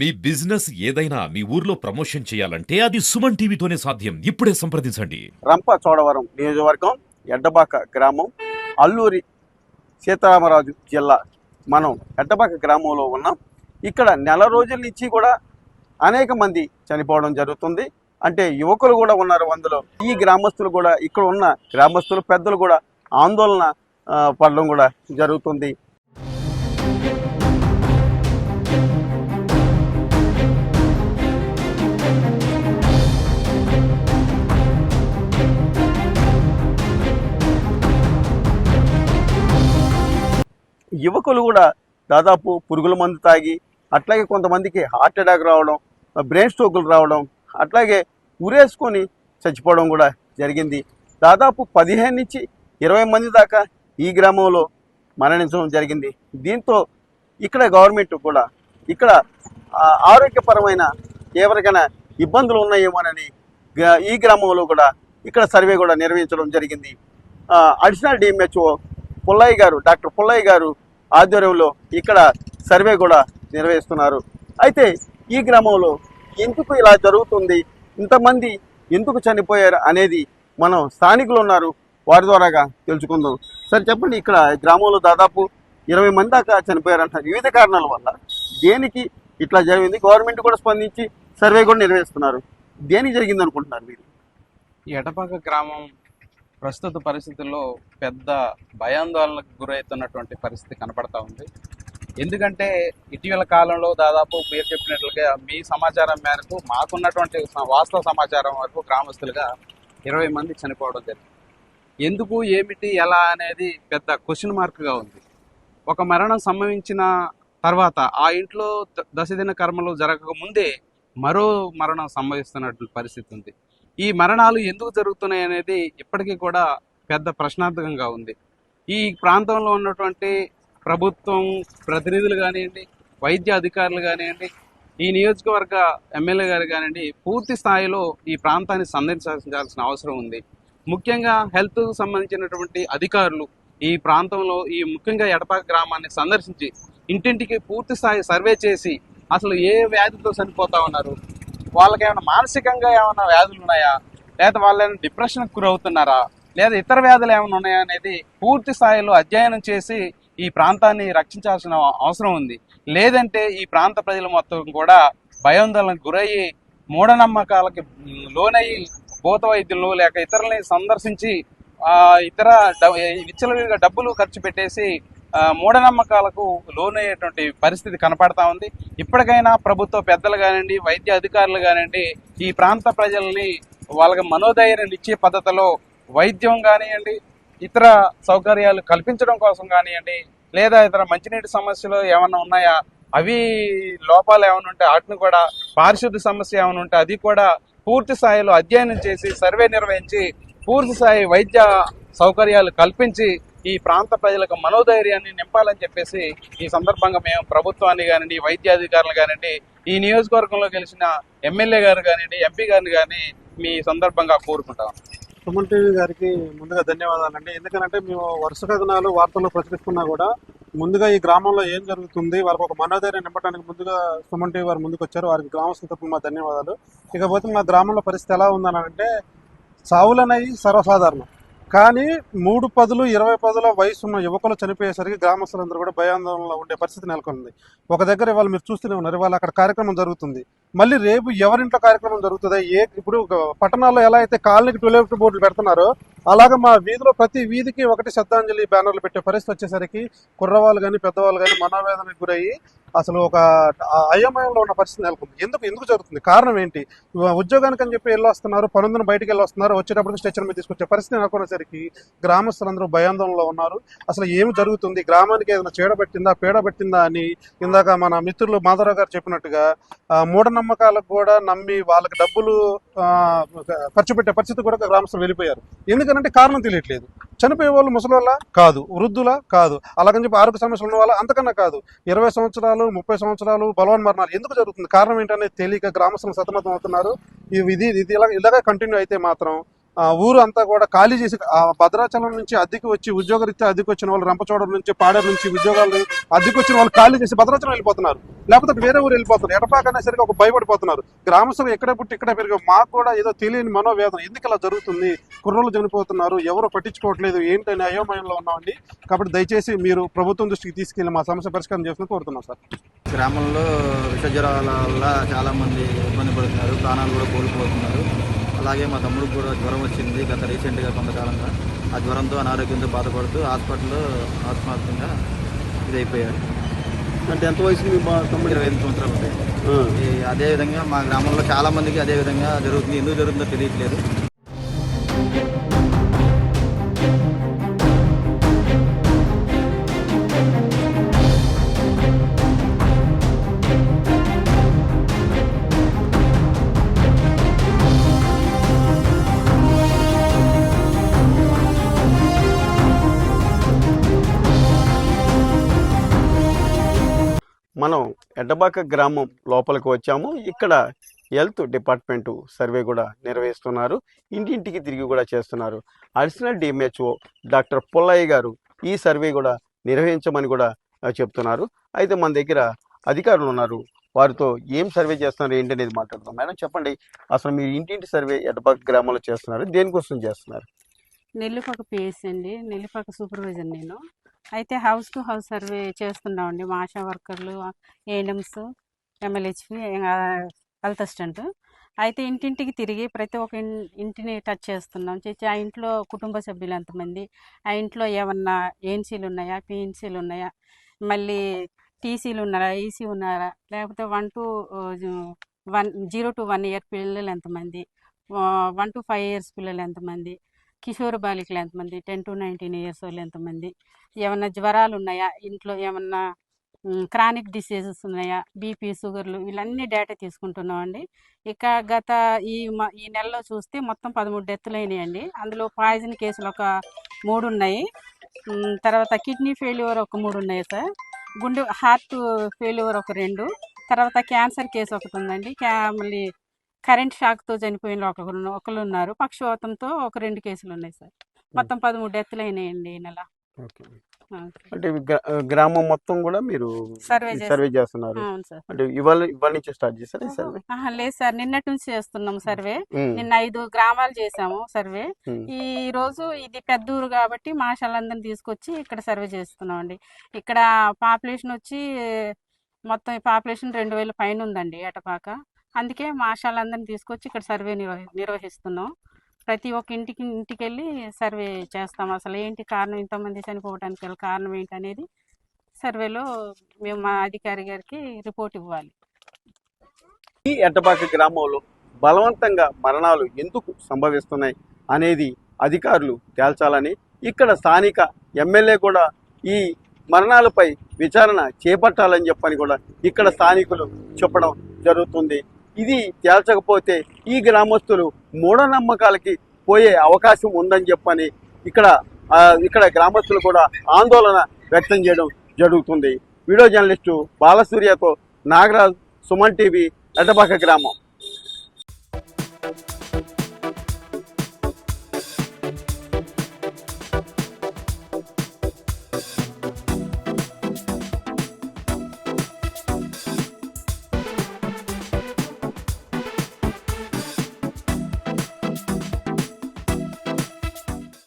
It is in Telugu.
మీ బిజినెస్ ఏదైనా మీ ఊర్లో ప్రమోషన్ చేయాలంటే అది సుమన్ టీవీతోనే సాధ్యం. ఇప్పుడే సంప్రదించండి. రంపచోడవరం నియోజకవర్గం ఎడ్డబాక గ్రామం అల్లూరి సీతారామరాజు జిల్లా. మనం ఎడ్డబాక గ్రామంలో ఉన్నాం. ఇక్కడ నెల రోజుల నుంచి కూడా అనేక మంది చనిపోవడం జరుగుతుంది. అంటే యువకులు కూడా ఉన్నారు అందులో. ఈ గ్రామస్తులు కూడా, ఇక్కడ ఉన్న గ్రామస్తులు పెద్దలు కూడా ఆందోళన పడడం కూడా జరుగుతుంది. యువకులు కూడా దాదాపు పురుగుల మందు తాగి, అట్లాగే కొంతమందికి హార్ట్ అటాక్ రావడం, బ్రెయిన్ స్ట్రోకులు రావడం, అట్లాగే ఉరేసుకొని చచ్చిపోవడం కూడా జరిగింది. దాదాపు 15 నుంచి 20 మంది దాకా ఈ గ్రామంలో మరణించడం జరిగింది. దీంతో ఇక్కడ గవర్నమెంట్ కూడా ఇక్కడ ఆరోగ్యపరమైన ఎవరికైనా ఇబ్బందులు ఉన్నాయేమోనని ఈ గ్రామంలో కూడా ఇక్కడ సర్వే కూడా నిర్వహించడం జరిగింది. అడిషనల్ డిఎంహెచ్ఓ పుల్లయ్య గారు, డాక్టర్ పుల్లయ్య గారు ఆధ్వర్యంలో ఇక్కడ సర్వే కూడా నిర్వహిస్తున్నారు. అయితే ఈ గ్రామంలో ఎందుకు ఇలా జరుగుతుంది, ఇంతమంది ఎందుకు చనిపోయారు అనేది మనం స్థానికులు ఉన్నారు, వారి ద్వారాగా తెలుసుకుందాం. సరే చెప్పండి, ఇక్కడ గ్రామంలో దాదాపు 20 మంది దాకా చనిపోయారంటారు. వివిధ కారణాల వల్ల దేనికి ఇట్లా జరిగింది? గవర్నమెంట్ కూడా స్పందించి సర్వే కూడా నిర్వహిస్తున్నారు. దేనికి జరిగింది అనుకుంటున్నారు మీరు? ఈ ఎటపాక గ్రామం ప్రస్తుత పరిస్థితుల్లో పెద్ద భయాందోళనకు గురవుతున్నటువంటి పరిస్థితి కనపడతా ఉంది. ఎందుకంటే ఇటీవల కాలంలో దాదాపు మీరు చెప్పినట్లుగా మీ సమాచారం మేరకు, మాకున్నటువంటి వాస్తవ సమాచారం వరకు గ్రామస్తులుగా 20 మంది చనిపోవడం జరిగింది. ఎందుకు, ఏమిటి, ఎలా అనేది పెద్ద క్వశ్చన్ మార్క్గా ఉంది. ఒక మరణం సంభవించిన తర్వాత ఆ ఇంట్లో దశదిన కర్మలు జరగక ముందే మరో మరణం సంభవిస్తున్నటువంటి పరిస్థితి ఉంది. ఈ మరణాలు ఎందుకు జరుగుతున్నాయి అనేది ఇప్పటికీ కూడా పెద్ద ప్రశ్నార్థకంగా ఉంది. ఈ ప్రాంతంలో ఉన్నటువంటి ప్రభుత్వం ప్రతినిధులు కానివ్వండి, వైద్య అధికారులు కానివ్వండి, ఈ నియోజకవర్గ ఎమ్మెల్యే గారు కానివ్వండి, పూర్తి స్థాయిలో ఈ ప్రాంతాన్ని సందర్శించాల్సిన అవసరం ఉంది. ముఖ్యంగా హెల్త్ సంబంధించినటువంటి అధికారులు ఈ ప్రాంతంలో, ఈ ముఖ్యంగా ఎడపాక గ్రామాన్ని సందర్శించి ఇంటింటికి పూర్తి స్థాయి సర్వే చేసి అసలు ఏ వ్యాధితో చనిపోతా ఉన్నారు, వాళ్ళకి ఏమైనా మానసికంగా ఏమైనా వ్యాధులు ఉన్నాయా, లేదా వాళ్ళని డిప్రెషన్కి గురవుతున్నారా, లేదా ఇతర వ్యాధులు ఏమైనా ఉన్నాయా అనేది పూర్తి స్థాయిలో అధ్యయనం చేసి ఈ ప్రాంతాన్ని రక్షించాల్సిన అవసరం ఉంది. లేదంటే ఈ ప్రాంత ప్రజలు మొత్తం కూడా భయాందోళనకు గురయ్యి మూఢనమ్మకాలకి లోనయ్యి భూత వైద్యులు లేక ఇతరులని సందర్శించి ఇతర విచ్చలవిడిగా డబ్బులు ఖర్చు పెట్టేసి మూఢనమ్మకాలకు లోనయ్యేటువంటి పరిస్థితి కనపడతా ఉంది. ఇప్పటికైనా ప్రభుత్వ పెద్దలు కానివ్వండి, వైద్య అధికారులు కానివ్వండి, ఈ ప్రాంత ప్రజల్ని వాళ్ళకి మనోధైర్యం ఇచ్చే పద్ధతిలో వైద్యం కానివ్వండి, ఇతర సౌకర్యాలు కల్పించడం కోసం కానివ్వండి, లేదా ఇతర మంచినీటి సమస్యలు ఏమైనా ఉన్నాయా, అవి లోపాలు ఏమైనా ఉంటే వాటిని కూడా, పారిశుద్ధ్య సమస్య ఏమైనా ఉంటే అది కూడా పూర్తి స్థాయిలో అధ్యయనం చేసి సర్వే నిర్వహించి పూర్తి స్థాయి వైద్య సౌకర్యాలు కల్పించి ఈ ప్రాంత ప్రజలకు మనోధైర్యాన్ని నింపాలని చెప్పేసి ఈ సందర్భంగా మేము ప్రభుత్వాన్ని కానివ్వండి, వైద్యాధికారులు కానివ్వండి, ఈ నియోజకవర్గంలో గెలిచిన ఎమ్మెల్యే గారు కానివ్వండి, ఎంపీ గారిని కానీ మీ సందర్భంగా కోరుకుంటాం. సుమన్ టీవీ గారికి ముందుగా ధన్యవాదాలండి. ఎందుకంటే మేము వరుస కథనాలు వార్తల్లో ప్రచురిస్తున్నా కూడా ముందుగా ఈ గ్రామంలో ఏం జరుగుతుంది, వాళ్ళకి ఒక మనోధైర్యం నింపడానికి ముందుగా సుమన్ టీవీ వారు ముందుకు వచ్చారు. వారికి గ్రామస్తుల తరపున మా ధన్యవాదాలు. ఇకపోతే మా గ్రామంలో పరిస్థితి ఎలా ఉందని అంటే, సావులనేవి సర్వసాధారణం, కానీ 3 పదులు 20 పదుల వయసు ఉన్న యువకులు చనిపోయేసరికి గ్రామస్తులందరూ కూడా భయాందోళనలో ఉండే పరిస్థితి నెలకొంది. ఒక దగ్గర ఇవాళ మీరు చూస్తూనే ఉన్నారు, ఇవాళ అక్కడ కార్యక్రమం జరుగుతుంది, మళ్ళీ రేపు ఎవరింట్లో కార్యక్రమం జరుగుతుంది. ఇప్పుడు పట్టణాల్లో ఎలా అయితే కాలనీకి టూలెట్ బోర్డులు పెడుతున్నారో, అలాగే మా వీధిలో ప్రతి వీధికి ఒకటి శ్రద్ధాంజలి బ్యానర్లు పెట్టే పరిస్థితి వచ్చేసరికి కుర్రవాళ్ళు కానీ పెద్దవాళ్ళు కానీ మనోవేదనకు గురయ్యి అసలు ఒక అయోమయంలో ఉన్న పరిస్థితి నెలకొంది. ఎందుకు జరుగుతుంది, కారణం ఏంటి? ఉద్యోగానికి అని చెప్పి వెళ్ళొస్తున్నారు, పనుందని బయటికి వెళ్ళొస్తున్నారు, వచ్చేటప్పటికి స్ట్రెచర్ మీద తీసుకొచ్చే పరిస్థితి నెలకొనేసరికి గ్రామస్తులందరూ భయాందోళనలో ఉన్నారు. అసలు ఏమి జరుగుతుంది, గ్రామానికి ఏదైనా చీడబట్టిందా పీడబట్టిందా అని ఇందాక మన మిత్రులు మాధవరావు గారు చెప్పినట్టుగా మూఢనమ్మకాలకు కూడా నమ్మి వాళ్ళకి డబ్బులు ఖర్చు పెట్టే పరిస్థితి కూడా గ్రామస్తులు వెళ్ళిపోయారు. ఎందుకంటే కారణం తెలియట్లేదు. చనిపోయే వాళ్ళు ముసలివాళ్ళ కాదు, వృద్ధుల కాదు, అలాగని చెప్పి ఆరోగ్య సమస్యలు ఉన్న వాళ్ళ అంతకన్నా కాదు, 20 సంవత్సరాలు 30 సంవత్సరాలు బలవన్ మరణాలు ఎందుకు జరుగుతుంది, కారణం ఏంటనేది తెలియక గ్రామస్తులు సతమతం అవుతున్నారు. ఇది ఇలాగే కంటిన్యూ అయితే మాత్రం ఊరు అంతా కూడా ఖాళీ చేసి భద్రాచలం నుంచి అద్దెకి వచ్చి ఉద్యోగరీత్యా అద్దెకి వచ్చిన వాళ్ళు, రంపచోడవరం నుంచి, పాడేరు నుంచి ఉద్యోగాలు అద్దెకి వచ్చిన వాళ్ళు ఖాళీ చేసి భద్రాచలం వెళ్ళిపోతున్నారు, లేకపోతే వేరే ఊరు వెళ్ళిపోతున్నారు. ఎటపాక అనేసరికి ఒక భయపడిపోతున్నారు. గ్రామస్తులు ఎక్కడే పుట్టి ఇక్కడే పెరిగి మాకు కూడా ఏదో తెలియని మనోవేదన, ఎందుకు ఇలా జరుగుతుంది, కుర్రోళ్ళు చనిపోతున్నారు, ఎవరు పట్టించుకోవట్లేదు, ఏంటని అయోమయంలో ఉన్నామండి. కాబట్టి దయచేసి మీరు ప్రభుత్వం దృష్టికి తీసుకెళ్లి మా సమస్య పరిష్కారం చేసిన కోరుతున్నాం సార్. గ్రామంలో విష జ్వరాల వల్ల చాలామంది ఇబ్బంది పడుతున్నారు, ప్రాణాలు కూడా కోల్పోతున్నారు. అలాగే మా తమ్ముడికి కూడా జ్వరం వచ్చింది గత రీసెంట్గా కొంతకాలంగా. ఆ జ్వరంతో అనారోగ్యంతో బాధపడుతూ హాస్పిటల్లో ఆత్మహత్యంగా ఇదైపోయారు. అంటే ఎంత వయసు మీ తమ్ముడు? 25 సంవత్సరాలు ఉంటాయి. అదేవిధంగా మా గ్రామంలో చాలామందికి అదే విధంగా జరుగుతుంది. ఎందుకు జరుగుతుందో తెలియట్లేదు. మనం ఎడ్డబాక గ్రామం లోపలికి వచ్చాము. ఇక్కడ హెల్త్ డిపార్ట్మెంటు సర్వే కూడా నిర్వహిస్తున్నారు, ఇంటింటికి తిరిగి కూడా చేస్తున్నారు. అడిషనల్ డిఎంహెచ్ఓ డాక్టర్ పుల్లయ్య గారు ఈ సర్వే కూడా నిర్వహించమని కూడా చెప్తున్నారు. అయితే మన దగ్గర అధికారులు ఉన్నారు, వారితో ఏం సర్వే చేస్తున్నారు ఏంటి అనేది మాట్లాడుతాం. మేడం చెప్పండి, అసలు మీరు ఇంటింటి సర్వే ఎడ్డబాక గ్రామంలో చేస్తున్నారు, దేనికోసం చేస్తున్నారు? నెల్లిపాక పిఎస్ అండి, నెల్లిపాక సూపర్వైజర్ నేను. అయితే హౌస్ టు హౌస్ సర్వే చేస్తున్నామండి. మా ఆశా వర్కర్లు, ఏఎన్ఎంస్, ఎంఎల్హెచ్పి, హెల్త్ అసిస్టెంట్. అయితే ఇంటింటికి తిరిగి ప్రతి ఒక్క ఇంటిని టచ్ చేస్తున్నాం. చేసి ఆ ఇంట్లో కుటుంబ సభ్యులు ఎంతమంది, ఆ ఇంట్లో ఏమన్నా ఏఎన్సీలు ఉన్నాయా, పిఎన్సీలు ఉన్నాయా, మళ్ళీ టీసీలు ఉన్నారా, ఈసీ ఉన్నారా, లేకపోతే 0 to 1 year పిల్లలు ఎంతమంది, 1 to 5 years పిల్లలు ఎంతమంది, కిషోర బాలికలు ఎంతమంది, 10 to 19 years వాళ్ళు ఎంతమంది, ఏమన్నా జ్వరాలు ఉన్నాయా, ఇంట్లో ఏమన్నా క్రానిక్ డిసీజెస్ ఉన్నాయా, బీపీ, షుగర్లు, వీళ్ళన్నీ డేటా తీసుకుంటున్నామండి. ఇక గత ఈ నెలలో చూస్తే మొత్తం 13 డెత్తులు అయినాయండి. అందులో పాయిజన్ కేసులు ఒక 3 ఉన్నాయి, తర్వాత కిడ్నీ ఫెయిల్యూర్ ఒక 3 ఉన్నాయి సార్, హార్ట్ ఫెయిల్యూర్ ఒక 2, తర్వాత క్యాన్సర్ కేసు ఒకటి ఉందండి, మళ్ళీ కరెంట్ షాక్తో చనిపోయిన ఒకరు ఉన్నారు, పక్షవాతంతో ఒక 2 కేసులు ఉన్నాయి సార్. మొత్తం 13 డెత్తులు అయినాయండి ఈ నెల. అంటే గ్రామం మొత్తం కూడా మీరు సర్వే చేస్తున్నారు? అంటే ఇవాళ నుంచి స్టార్ట్ చేస్తారా సర్వే? లేదు సార్, నిన్నటి నుంచి చేస్తున్నాం సర్వే. నిన్న 5 గ్రామాలు చేసాము సర్వే. ఈ రోజు ఇది పెద్ద ఊరు కాబట్టి మాషాలందరిని తీసుకొచ్చి ఇక్కడ సర్వే చేస్తున్నాం అండి. ఇక్కడ పాపులేషన్ వచ్చి మొత్తం పాపులేషన్ 2000 పైన ఉందండి ఎటపాక. అందుకే మాషాలందరిని తీసుకొచ్చి ఇక్కడ సర్వే నిర్వహిస్తున్నాం. ప్రతి ఒక్క ఇంటికి వెళ్ళి సర్వే చేస్తాం. అసలు ఏంటి కారణం, ఇంతమంది చనిపోవడానికి గల కారణం ఏంటి అనేది సర్వేలో మేము మా అధికారి గారికి రిపోర్ట్ ఇవ్వాలి. ఈ ఎడ్డబాక గ్రామంలో బలవంతంగా మరణాలు ఎందుకు సంభవిస్తున్నాయి అనేది అధికారులు తేల్చాలని, ఇక్కడ స్థానిక ఎమ్మెల్యే కూడా ఈ మరణాలపై విచారణ చేపట్టాలని చెప్పని కూడా ఇక్కడ స్థానికులు చెప్పడం జరుగుతుంది. ఇది తేల్చకపోతే ఈ గ్రామస్తులు మూఢనమ్మకాలకి పోయే అవకాశం ఉందని చెప్పని ఇక్కడ గ్రామస్తులు కూడా ఆందోళన వ్యక్తం చేయడం జరుగుతుంది. వీడియో జర్నలిస్టు బాలసూర్యతో నాగరాజ్, సుమన్ టీవీ, ఎడ్డబాక గ్రామం.